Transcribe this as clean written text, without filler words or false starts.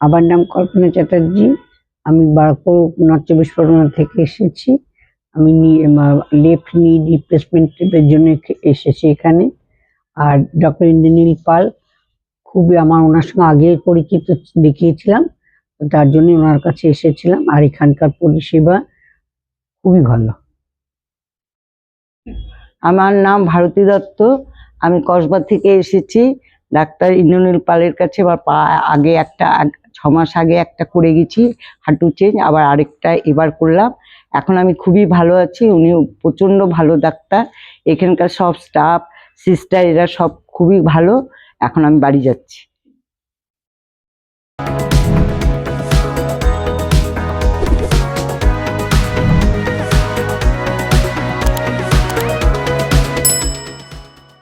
আমার নাম কল্পনা চ্যাটার্জি। আমি বারাকপুর নর্থ চব্বিশ পরগনা থেকে এসেছি। আমি লেফট নি রিপ্লেসমেন্টের জন্য এসেছি এখানে। আর ডক্টর ইন্দ্রনীল পাল, খুবই আমার ওনার সঙ্গে আগে পরিচিত দেখিয়েছিলাম, তার জন্য ওনার কাছে এসেছিলাম। আর এখানকার পরিষেবা খুবই ভালো। আমার নাম ভারতী দত্ত। আমি কসবা থেকে এসেছি ডাক্তার ইন্দ্রনীল পালের কাছে। এবার আগে 6 মাস আগে একটা করে গেছি হাঁটু চেঞ্জ, আবার আরেকটা এবার করলাম। এখন আমি খুবই ভালো আছি। উনি প্রচণ্ড ভালো ডাক্তার। এখানকার সব স্টাফ সিস্টার এরা সব খুবই ভালো। এখন আমি বাড়ি যাচ্ছি।